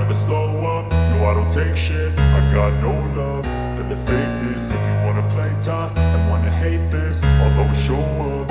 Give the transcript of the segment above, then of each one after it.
never slow up, no I don't take shit. I got no love for the fakeness. If you wanna play tough and wanna hate this, I'll always show up.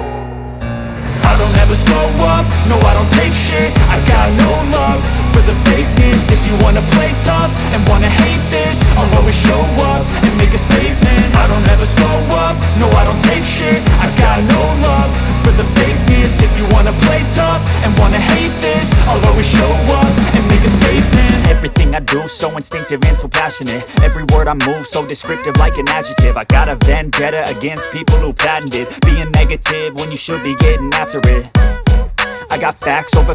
I don't ever slow up, no I don't take shit. I got no love for the fakeness. If you wanna play tough and wanna hate this, I'll always show up and make a statement. I don't ever slow up, no I don't take shit. I got no love for the fakeness. If you wanna play tough and wanna hate this, I'll always show up and make a statement. Everything I do so instinctive and so passionate. Every word I move so descriptive like an adjective. I got a vendetta against people who patented being negative when you should be getting after it. I got facts over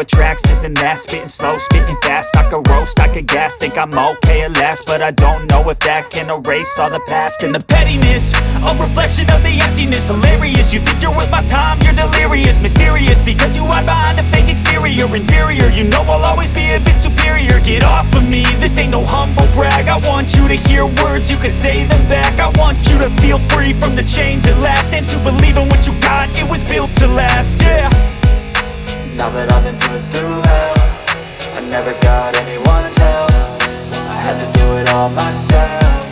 tracks, this and that. Spitting slow, spitting fast, I could roast, I could gas. Think I'm okay at last, but I don't know if that can erase all the past. And the pettiness, a reflection of the emptiness. Hilarious, you think you're worth my time, you're delirious. Mysterious, because you hide behind a fake exterior. Inferior, you know I'll always be a bit superior. Get off of me, this ain't no humble brag. I want you to hear words, you can say them back. I want you to feel free from the chains at last, and to believe in what you got, it was built to last, yeah. Now that I've been put through hell, I never got anyone's help. I had to do it all myself.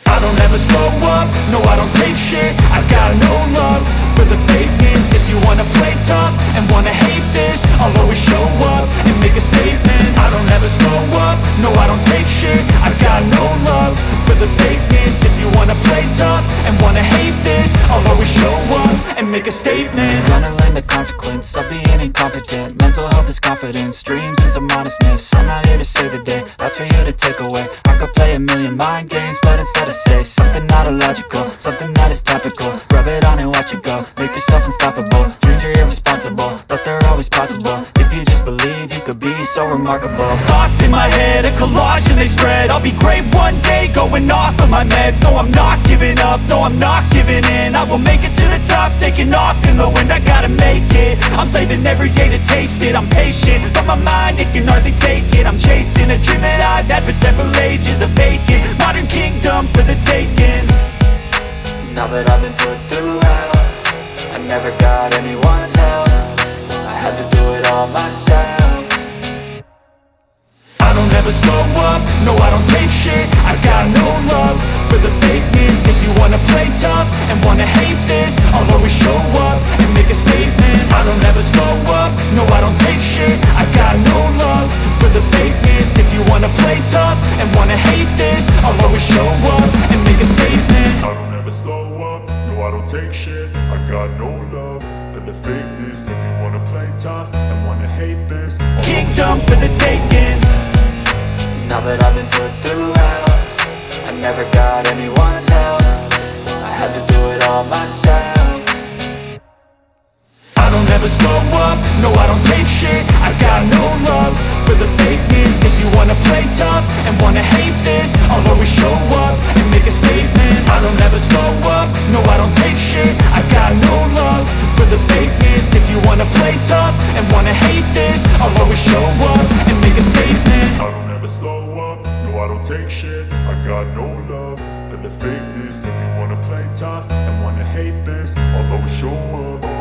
I don't ever slow up, no I don't take shit. I got no love for the fakeness. If you wanna play tough and wanna hate this, I'll always show up and make a statement. I don't ever slow up, no I don't take shit. I got no love for the fakeness. If you wanna play tough and wanna hate this, I'll always show up and make a statement. Gonna learn the consequence of being incompetent. Mental health is confidence, dreams and some modestness. I'm not here to save the day, that's for you to take away. I could play a million mind games, but instead I say something not illogical, something that is topical. Rub it on and watch it go, make yourself unstoppable. Dreams are irresponsible, but they're always possible. If you just believe, you could be so remarkable. Thoughts in my head, a collage and they spread. I'll be great one day, going off of my meds. No, I'm not giving up, no, I'm not giving in. I will make it to the top, taking off in the wind. I gotta make it, I'm saving every day to taste it. I'm patient, but my mind, it can hardly take it. I'm chasing a dream that I've had for several ages. A vacant, modern kingdom for the taking. Now that I've been put through hell, I never got anyone's help. I had to do it all myself. I don't ever slow up, no I don't take shit. I got no love for the fakeness. If you wanna play tough and wanna hate this, I'll always show up and make a statement. I don't ever slow up, no I don't take shit. I got no love for the fakeness. If you wanna play tough and wanna hate this, I'll always show up and make a statement. I don't ever slow up, no I don't take shit. I got no love for the fakeness. If you wanna play tough and wanna hate this, Kingdom for the taking. Now that I've been put through hell, I never got anyone's help. I had to do it all myself. I don't ever slow up, no I don't take shit. I got no love for the fakeness. If you wanna play tough and wanna hate this, I'll always show up and make a statement. I don't ever slow up, no I don't take shit. I got no love for the fakeness. If you wanna play tough and wanna hate this, I'll always show up and make a statement. I don't ever slow up, no I don't take shit. I got no love for the fakeness. If you wanna play tough and wanna hate this, I'll always show up.